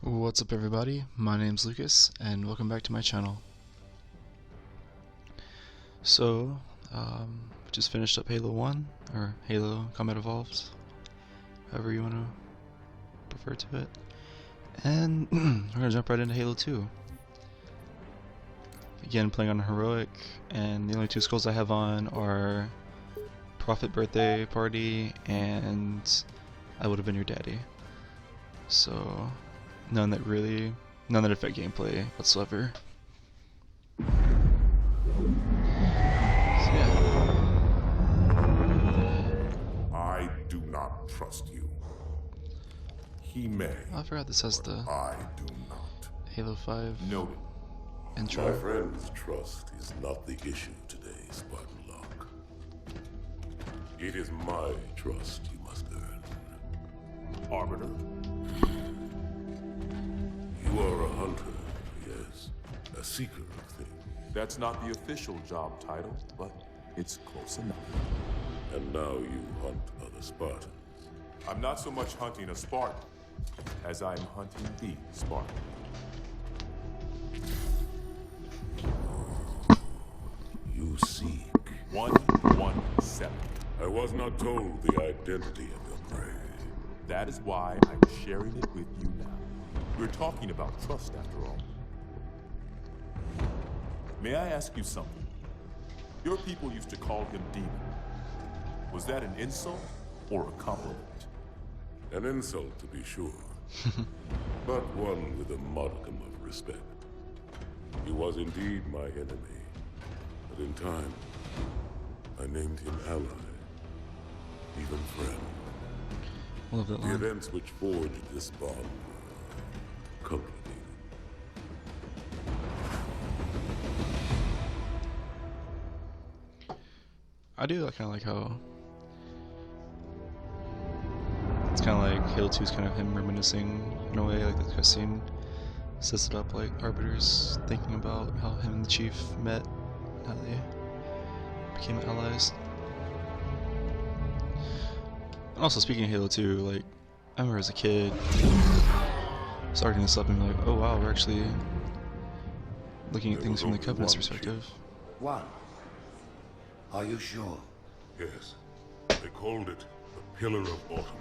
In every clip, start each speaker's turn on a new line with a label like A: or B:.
A: What's up everybody, my name's Lucas and welcome back to my channel. So, just finished up Halo 1, or Halo Combat Evolved, however you want to prefer to it. And we're going to jump right into Halo 2. Again, playing on Heroic, and the only two skulls I have on are Prophet Birthday Party and I Would Have Been Your Daddy. So, none that affect gameplay whatsoever. So yeah.
B: I do not trust you. He may.
A: I forgot this has the
B: I do not.
A: Halo 5
B: Noted.
A: intro.
B: My friend's trust is not the issue today, Spartan Locke. It is my trust you must earn. Arbiter? You are a hunter, yes. A seeker of things.
C: That's not the official job title, but it's close enough.
B: And now you hunt other Spartans.
C: I'm not so much hunting a Spartan as I'm hunting the Spartan.
B: You seek.
C: 117.
B: I was not told the identity of your prey.
C: That is why I'm sharing it with you now. We're talking about trust after all. May I ask you something? Your people used to call him Demon. Was that an insult or a compliment?
B: An insult, to be sure. But one with a modicum of respect. He was indeed my enemy. But in time, I named him ally. Even friend.
A: Love that
B: The
A: line.
B: events which forged this bond were complicated.
A: I do kind of like how it's kind of like Halo 2 is kind of him reminiscing in a way, like the cutscene sets it up like Arbiter's thinking about how him and the Chief met, how they became allies. And also speaking of Halo 2, like I remember as a kid starting this up and be like, oh wow, we're actually looking at
B: There
A: things
B: was
A: from the
B: only
A: Covenant's
B: one
A: perspective.
D: One. Are you sure?
B: Yes. They called it the Pillar of Autumn.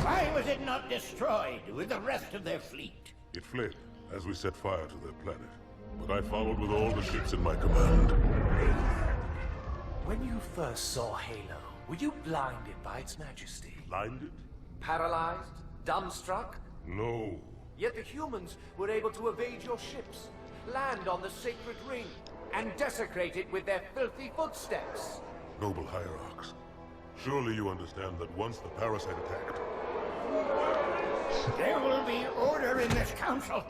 E: Why was it not destroyed with the rest of their fleet?
B: It fled as we set fire to their planet. But I followed with all the ships in my command.
F: When you first saw Halo, were you blinded by its majesty?
B: Blinded?
F: Paralyzed? Dumbstruck?
B: No.
F: Yet the humans were able to evade your ships, land on the sacred ring, and desecrate it with their filthy footsteps.
B: Noble hierarchs. Surely you understand that once the parasite attacked,
E: There will be order in this council.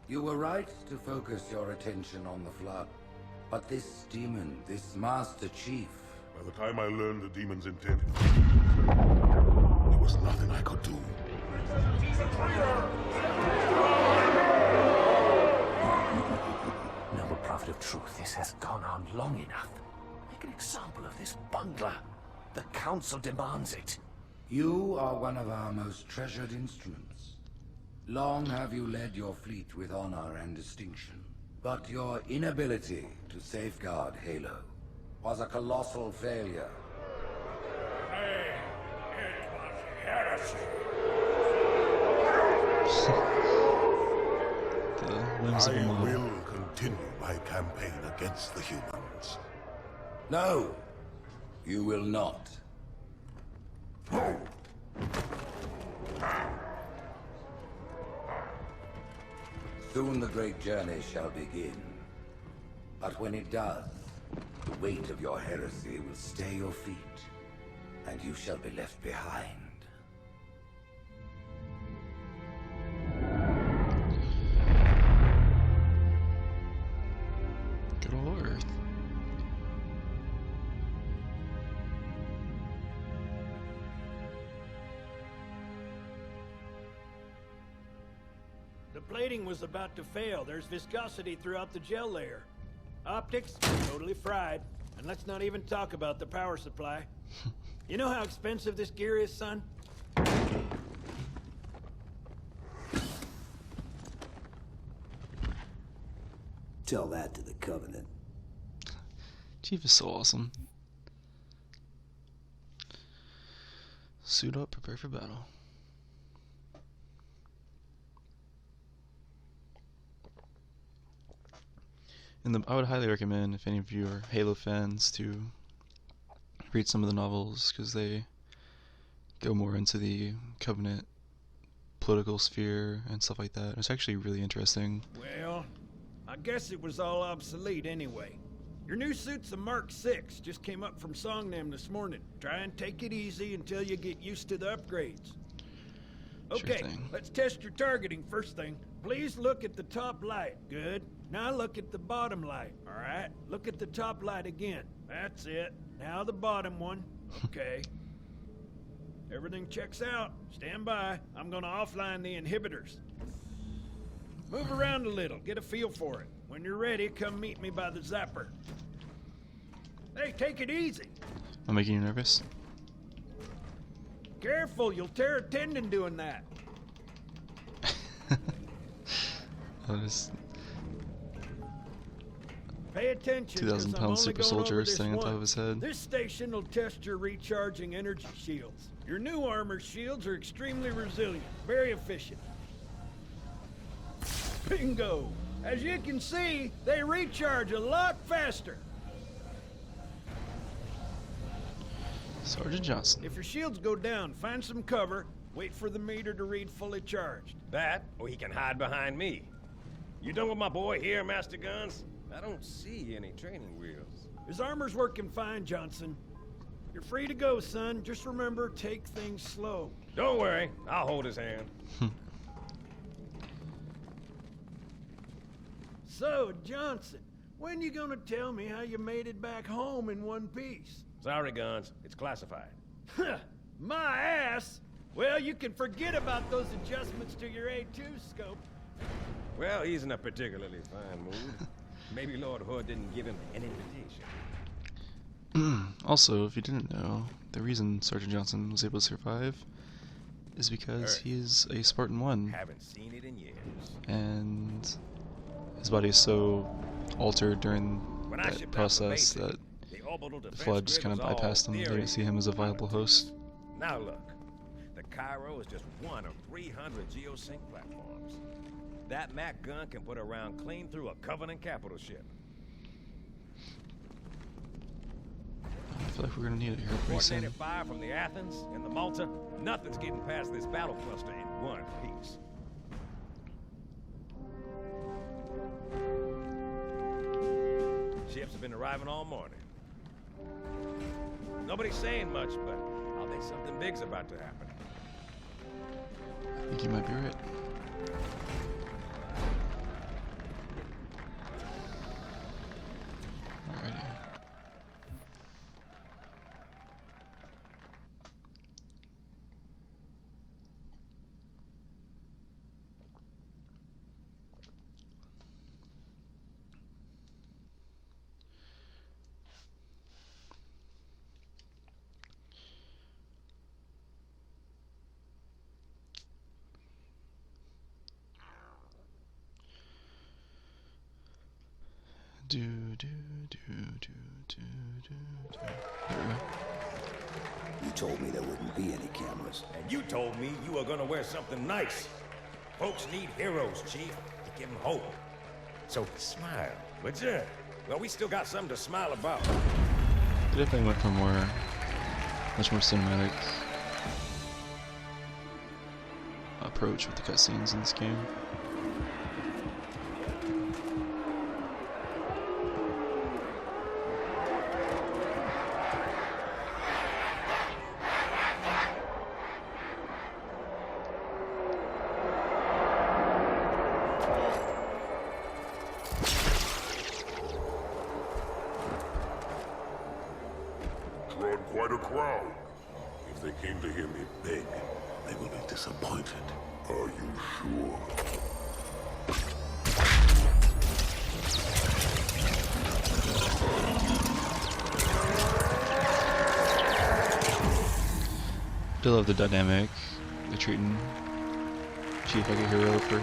D: You were right to focus your attention on the Flood. But this demon, this Master Chief...
B: by the time I learned the demon's intent, there was nothing I could do.
F: Noble prophet of truth, this has gone on long enough. Make an example of this bungler. The council demands it.
D: You are one of our most treasured instruments. Long have you led your fleet with honor and distinction. But your inability to safeguard Halo was a colossal failure.
E: It was heresy.
A: The limbs of a
B: I
A: model.
B: will continue my campaign against the humans.
D: No, you will not. Soon the great journey shall begin. But when it does, the weight of your heresy will stay your feet, and you shall be left behind.
A: Good old Earth.
G: The plating was about to fail. There's viscosity throughout the gel layer. Optics, totally fried. And let's not even talk about the power supply. You know how expensive this gear is, son?
H: Tell that to the Covenant.
A: Chief is so awesome. Suit up, prepare for battle. And I would highly recommend, if any of you are Halo fans, to read some of the novels, because they go more into the Covenant political sphere and stuff like that. It's actually really interesting.
G: Well, I guess it was all obsolete anyway. Your new suit's a Mark 6, just came up from Songnam this morning. Try and take it easy until you get used to the upgrades. Okay,
A: Sure thing.
G: let's test your targeting first thing. Please look at the top light. Good. Now look at the bottom light. All right. Look at the top light again. That's it. Now the bottom one. Okay. Everything checks out. Stand by. I'm gonna offline the inhibitors. Move around a little. Get a feel for it. When you're ready, come meet me by the zapper. Hey, take it easy.
A: I'm making you nervous.
G: Careful, you'll tear a tendon doing that.
A: That is
G: Pay attention.
A: 2,000 pound super soldier standing on top of his head.
G: This station will test your recharging energy shields. Your new armor shields are extremely resilient, very efficient. Bingo! As you can see, they recharge a lot faster.
A: Sergeant Johnson.
G: If your shields go down, find some cover, wait for the meter to read fully charged.
I: That, or he can hide behind me. You done with my boy here, Master Guns? I don't see any training wheels.
G: His armor's working fine, Johnson. You're free to go, son. Just remember, take things slow.
I: Don't worry, I'll hold his hand.
G: So, Johnson, when you gonna tell me how you made it back home in one piece?
I: Sorry, Guns, it's classified.
G: My ass! Well, you can forget about those adjustments to your A2 scope.
I: Well, he's in a particularly fine mood. Maybe Lord Hood didn't give him an invitation.
A: Also, if you didn't know, the reason Sergeant Johnson was able to survive is because he is a Spartan 1.
I: Haven't seen it in years.
A: And his body is so altered during
I: When I
A: that
I: shipped out
A: process
I: from
A: that
I: the orbital
A: the
I: defense
A: Flood just
I: grid
A: kind of
I: was all
A: bypassed him. They
I: theory.
A: didn't see him as a viable host.
I: Now look, the Cairo is just one of 300 geosync platforms. That Mac gun can put a round clean through a Covenant capital ship.
A: I feel like we're gonna need it here pretty soon.
I: Coordinated fire from the Athens and the Malta, nothing's getting past this battle cluster in one piece. Ships have been arriving all morning. Nobody's saying much, but I'll think something big's about to happen.
A: I think you might be right. Alrighty. Do do do do do do do. There we go.
H: You told me there wouldn't be any cameras.
I: And you told me you were gonna wear something nice. Folks need heroes, Chief, to give them hope. So smile, would you? Well, we still got something to smile about.
A: They definitely went for much more cinematic approach with the cutscenes in this game.
B: Drawn quite a crowd. If they came to hear me beg, they will be disappointed. Are you sure?
A: I love the dynamic. They're treating Chief like a hero for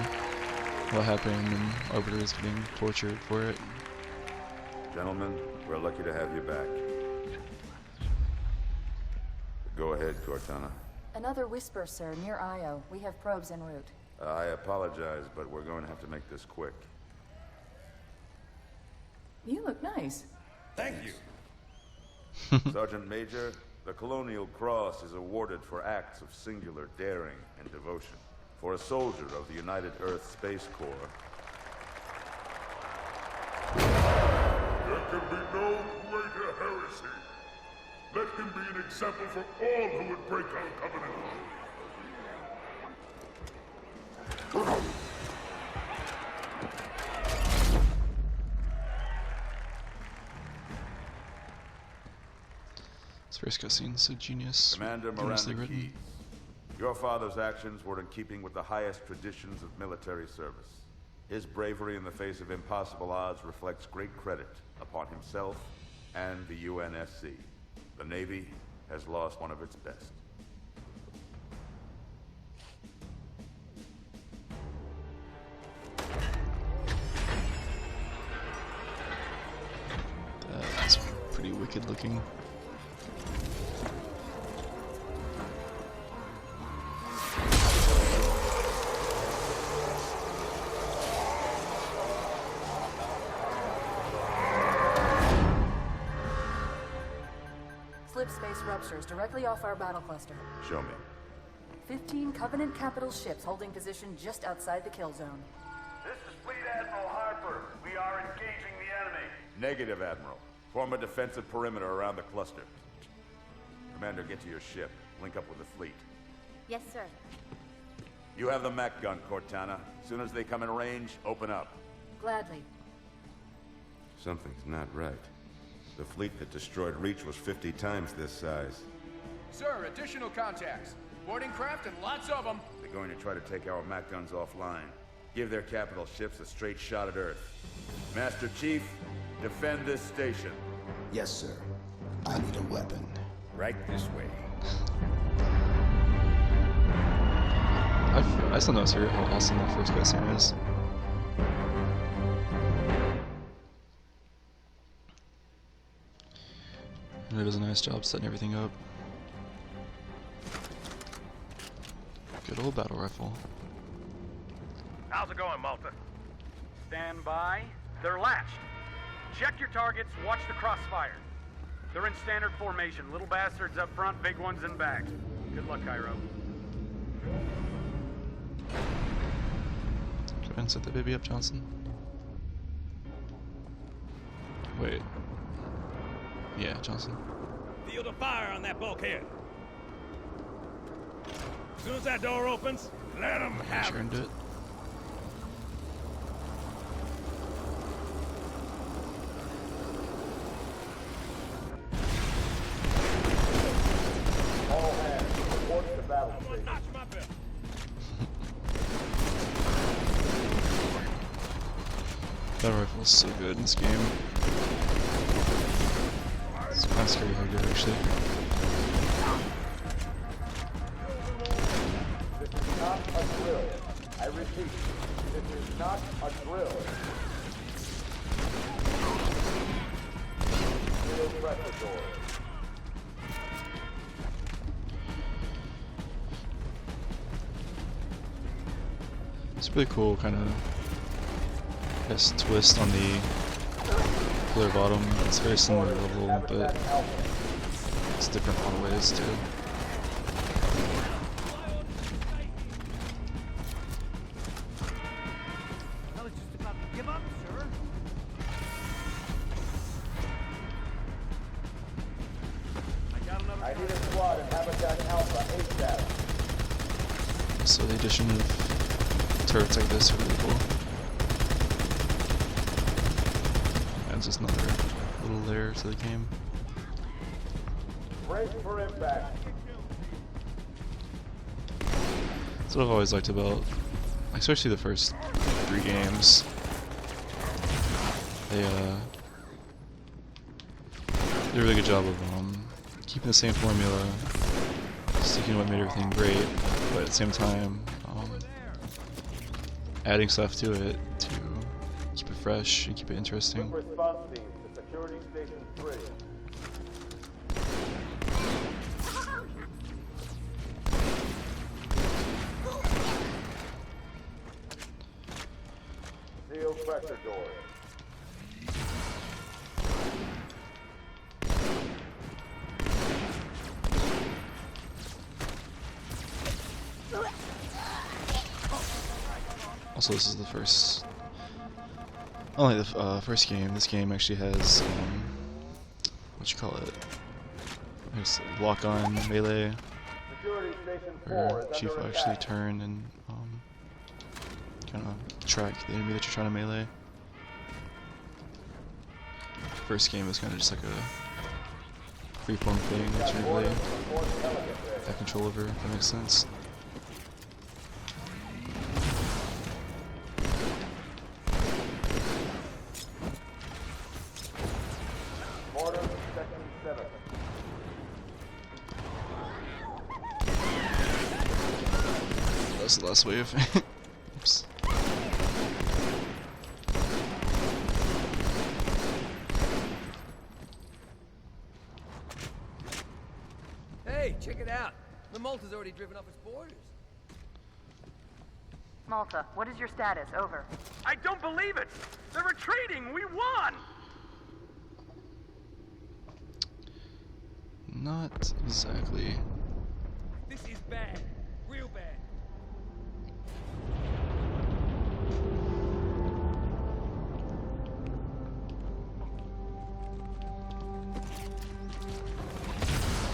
A: what happened and Arbiter's getting tortured for it.
J: Gentlemen, we're lucky to have you back. Go ahead, Cortana.
K: Another whisper, sir, near Io. We have probes en route.
J: I apologize, but we're going to have to make this quick.
K: You look nice.
I: Thank you.
J: Sergeant Major, the Colonial Cross is awarded for acts of singular daring and devotion. For a soldier of the United Earth Space Corps.
B: There can be no greater heresy. Let him be an example for all who would break our covenant.
A: This first cutscene's so genius.
J: Commander
A: geniusly
J: Miranda
A: written.
J: Keyes, your father's actions were in keeping with the highest traditions of military service. His bravery in the face of impossible odds reflects great credit upon himself and the UNSC. The Navy has lost one of its best.
A: That's pretty wicked looking.
K: Slip space ruptures directly off our battle cluster.
J: Show me.
K: 15 Covenant capital ships holding position just outside the kill zone.
F: This is Fleet Admiral Harper. We are engaging the enemy.
J: Negative, Admiral. Form a defensive perimeter around the cluster. Commander, get to your ship. Link up with the fleet.
L: Yes, sir.
J: You have the mech gun, Cortana. As soon as they come in range, open up.
K: Gladly.
J: Something's not right. The fleet that destroyed Reach was 50 times this size.
F: Sir, additional contacts. Boarding craft and lots of them.
J: They're going to try to take our mech guns offline. Give their capital ships a straight shot at Earth. Master Chief, defend this station.
H: Yes, sir. I need a weapon.
I: Right this way.
A: I still notice how awesome that first cutscene is. And it does a nice job setting everything up. Good old battle rifle.
M: How's it going, Malta? Stand by. They're latched. Check your targets, watch the crossfire. They're in standard formation. Little bastards up front, big ones in back. Good luck, Cairo.
A: Go ahead and set the baby up, Johnson. Wait. Yeah, Johnson.
I: Field of fire on that bulkhead. As soon as that door opens, let them have
A: Sure and do it.
J: All hands, report to battle station.
I: Notch my belt.
A: Battle rifle is so good in this game. It's kind of scary how good, actually.
J: This is not a drill. I repeat, this is not a drill. Zero pressure door.
A: It's really cool, kind of, I guess, twist on the clear bottom. It's very similar level, but it's different in a lot of ways too.
G: I was just about to give up, sir. I got another.
J: I need a squad in Habitat Alpha ASAP.
A: So the addition of turrets like this are really cool. Adds just another little layer to the game.
J: Brace for impact.
A: That's what I've always liked about, especially the first 3 games. They did a really good job of keeping the same formula, sticking to what made everything great, but at the same time, adding stuff to it to keep it fresh and keep it interesting.
L: Response team to Security Station 3. Seal pressure doors.
A: Also, this is the first, only the first game. This game actually has, what you call it? There's lock-on melee, where Chief will actually turn and kind of track the enemy that you're trying to melee. First game is kind of just like a freeform thing that you really have control over, if that makes sense. That's the last wave. Oops.
N: Hey, check it out. The Malta's already driven off its borders.
K: Malta, what is your status? Over.
M: I don't believe it! They're retreating! We won!
A: Not exactly.
N: This is bad. Real bad.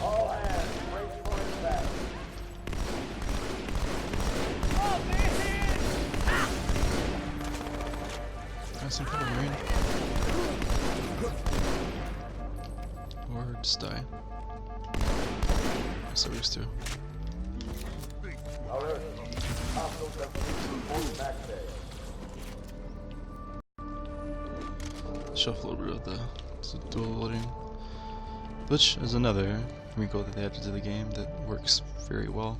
L: All hands, brace for impact.
A: Got some cover, Marine. Or just die. So used to.
L: Alert. Hostiles have reached max bay.
A: Shuffle a little bit of the dual loading, which is another wrinkle that they added to the game that works very well.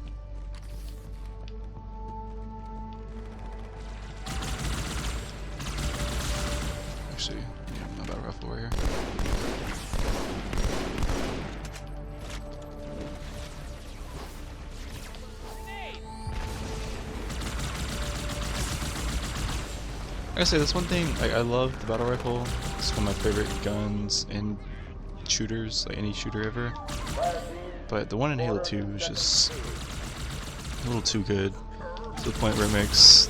A: Actually, yeah, my battle rifle right here. I gotta say, that's one thing, I love the battle rifle. It's one of my favorite guns in shooters, like any shooter ever. But the one in Halo 2 is just a little too good, to the point where it makes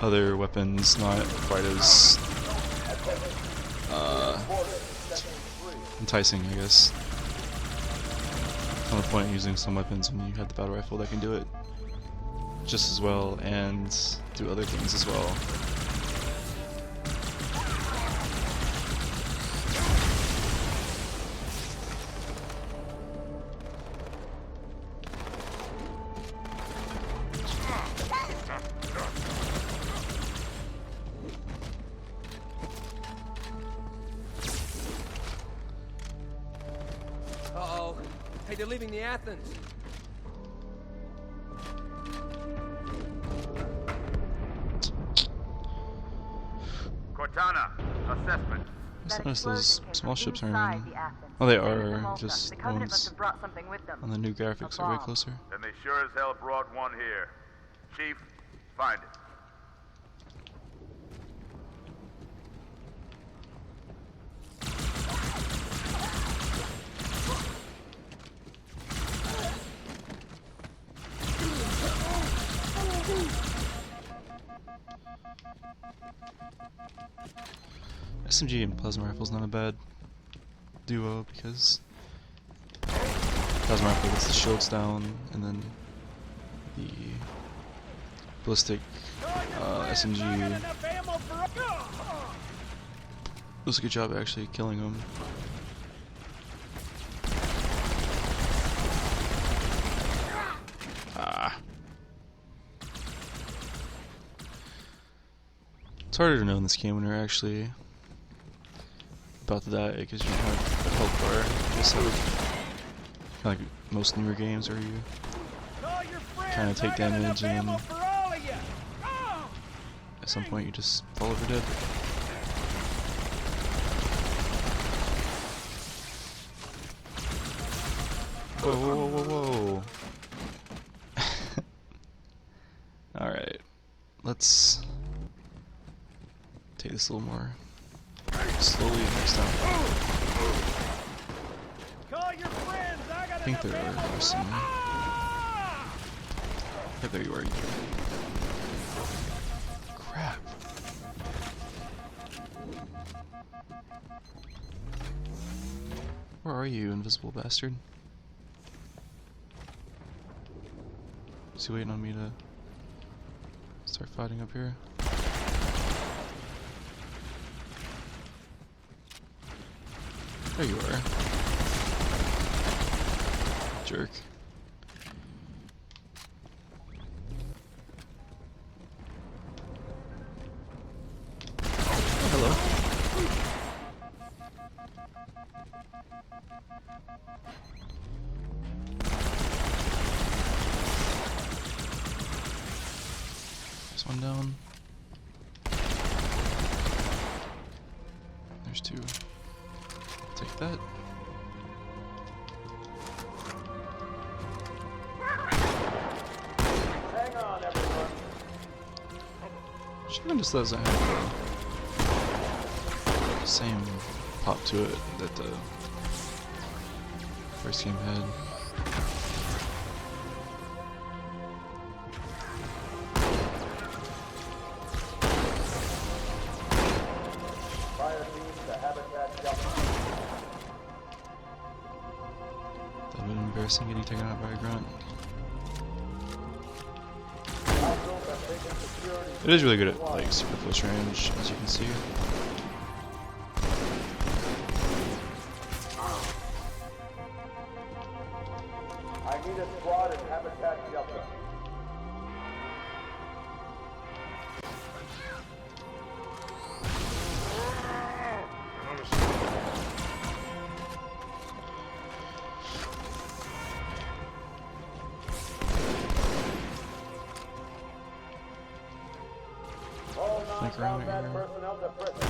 A: other weapons not quite as enticing, I guess. On the point of using some weapons when you have the battle rifle that can do it just as well and do other things as well.
N: Uh-oh. Hey, they're leaving the Athens.
J: Cortana, assessment.
A: I noticed those small ships are in. Oh, they are. Just ones on the new graphics are way closer.
J: Then they sure as hell brought one here. Chief, find it.
A: SMG and plasma rifle's not a bad duo because plasma rifle gets the shields down, and then the ballistic SMG does a good job at actually killing them. Ah. It's harder to know in this game when you're actually about to die because you don't have a health bar. Just like most newer games where you kind of take damage and then at some point you just fall over dead. Whoa, whoa, whoa, whoa, whoa. Alright, let's take this a little more slowly next time.
G: Call your friends.
A: I think there are some. Yeah, there you are. Crap. Where are you, invisible bastard? Is he waiting on me to start fighting up here? There you are. Jerk. Oh, hello. There's one down. There's two. Take that.
L: Hang on, everyone.
A: Shotgun just doesn't have the same pop to it that the first game had.
L: Fire team to habitat jump.
A: That would have been embarrassing getting taken out by a grunt. It is really good at like super close range, as you can see.
L: I need a squad in habitat shelter.
A: Flank around right here.
L: Personnel to prison.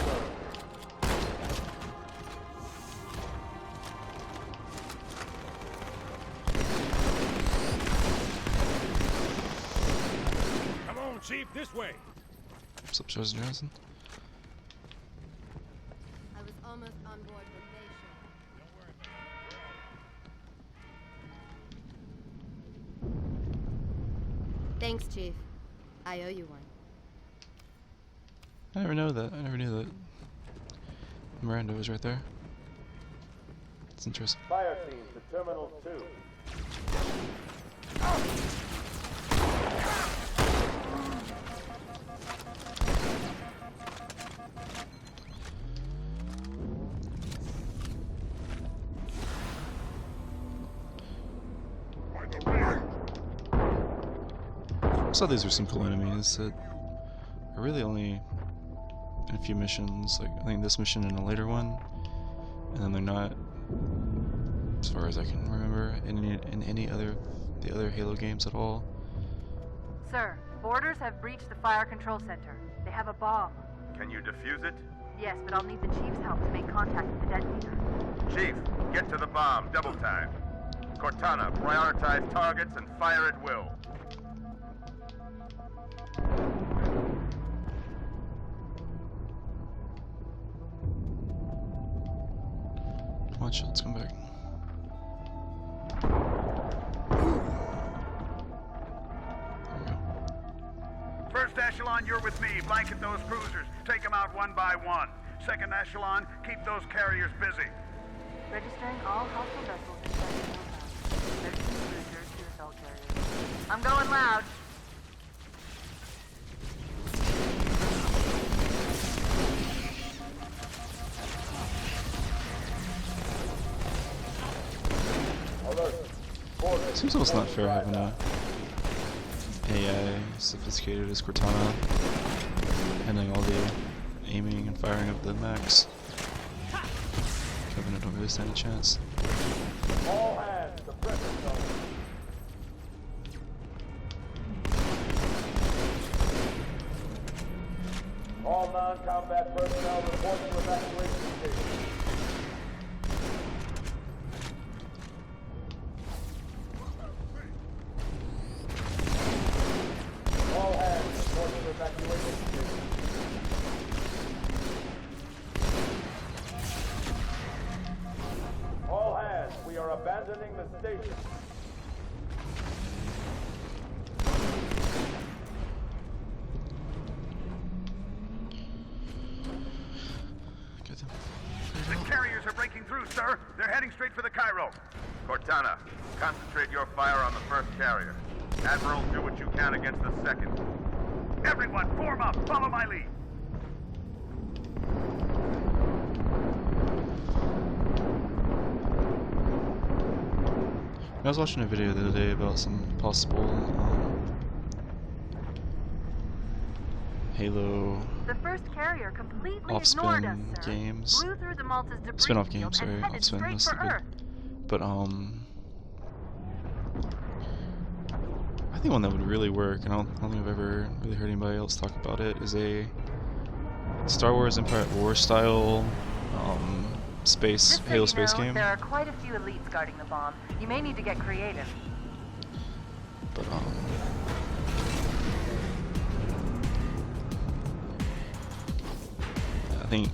I: Come on, Chief, this way.
A: What's up, Sergeant Johnson?
O: I was almost on board when they showed. Thanks, Chief. I owe you one.
A: I never know that. I never knew that Miranda was right there. It's interesting.
L: Fire team to Terminal 2.
A: I saw these were some cool enemies that are really only in a few missions. Like I think this mission and a later one, and then they're not, as far as I can remember, in any other the other Halo games at all.
K: Sir, boarders have breached the fire control center. They have a bomb.
J: Can you defuse it?
K: Yes, but I'll need the Chief's help to make contact with the detonator.
J: Chief, get to the bomb, double time. Cortana, prioritize targets and fire at will.
A: Come on, let's come back.
M: First echelon, you're with me. Blanket those cruisers. Take them out one by one. Second echelon, keep those carriers busy.
K: Registering all hostile vessels in Federal Compound. 13 cruisers, 2 assault carriers. I'm going loud.
A: Seems almost not fair having a AI sophisticated as Cortana handling all the aiming and firing of the mechs. Covenant don't really stand a chance.
L: All hands to prison zone. All non-combat personnel report to evacuation station. All hands report to evacuation station. All hands, we are abandoning the station.
J: The carriers are breaking through, sir. They're heading straight for the Cairo. Cortana, concentrate your fire on the first carrier. Admiral, do what you can against the second. Everyone, form up. Follow my lead.
A: I was watching a video the other day about some possible Halo
K: The first carrier completely ignored us,
A: off-spin
K: sir.
A: games.
K: Blew through the Malta's debris
A: Spin-off
K: field
A: games,
K: and
A: sorry,
K: headed
A: off-spin,
K: straight
A: that's
K: for
A: stupid.
K: Earth.
A: But I think one that would really work, and I don't think I've ever really heard anybody else talk about it, is a Star Wars Empire at War style space
K: Just so
A: Halo
K: you
A: space
K: know,
A: game.
K: there are quite a few elites guarding the bomb. You may need to get creative.
A: But I think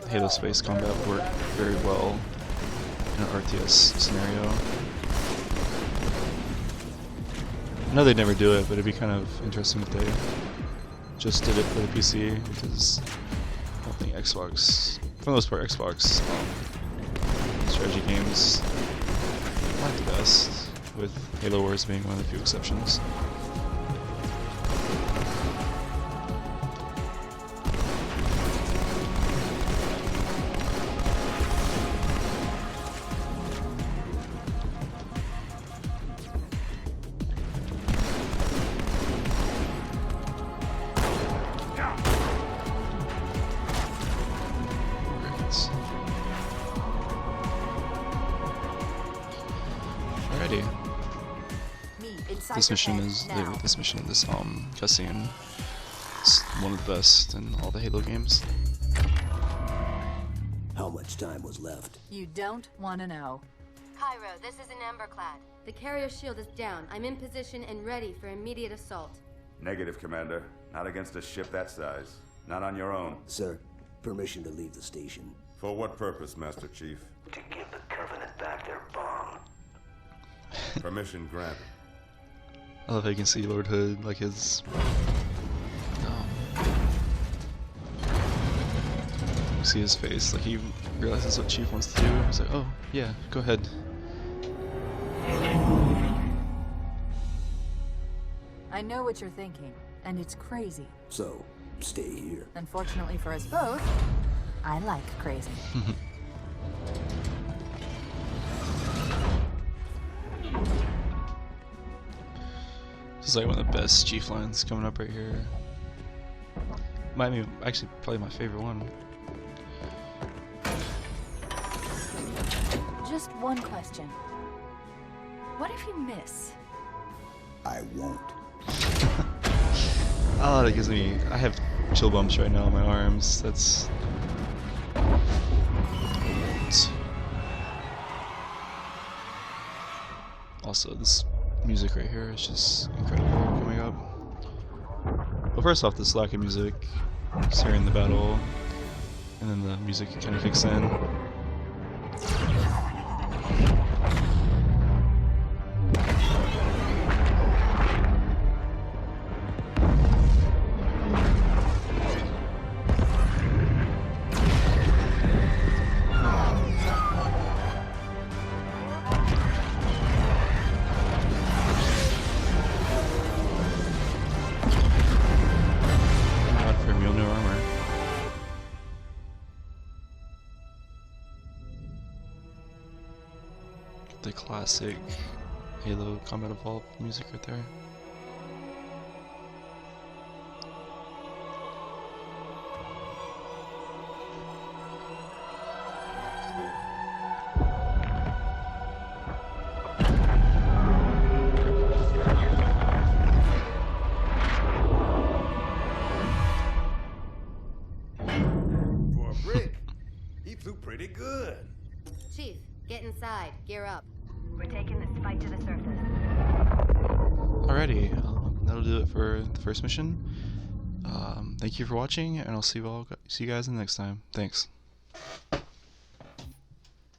A: Halo space combat would work very well in an RTS scenario. I know they'd never do it, but it'd be kind of interesting if they just did it for the PC, because I don't think Xbox, for the most part, Xbox strategy games aren't the best, with Halo Wars being one of the few exceptions. Alrighty. This mission is this cutscene is one of the best in all the Halo games.
H: How much time was left?
P: You don't want to know.
O: Cairo, this is an Emberclad. The carrier shield is down. I'm in position and ready for immediate assault.
J: Negative, Commander. Not against a ship that size. Not on your own.
H: Sir, permission to leave the station.
B: For what purpose, Master Chief?
H: To give the Covenant back their bomb.
B: Permission granted.
A: I love how you can see Lord Hood, like his... You see his face, like he realizes what Chief wants to do. He's like, oh, yeah, go ahead.
P: I know what you're thinking, and it's crazy.
H: So, stay here.
P: Unfortunately for us both, I like crazy.
A: This is like one of the best Chief lines coming up right here. Might be actually probably my favorite one.
P: Just one question. What if you miss?
H: I won't.
A: Oh, that gives me... I have chill bumps right now on my arms. That's... Also, this music right here is just incredible coming up. But first off, this lack of music, just hearing the battle, and then the music kind of kicks in. The classic Halo Combat Evolved music right there.
I: flew pretty good.
O: Chief, get inside. Gear up.
K: We're taking this fight to the surface.
A: Alrighty, that'll do it for the first mission. Thank you for watching, and I'll see you guys in the next time. Thanks.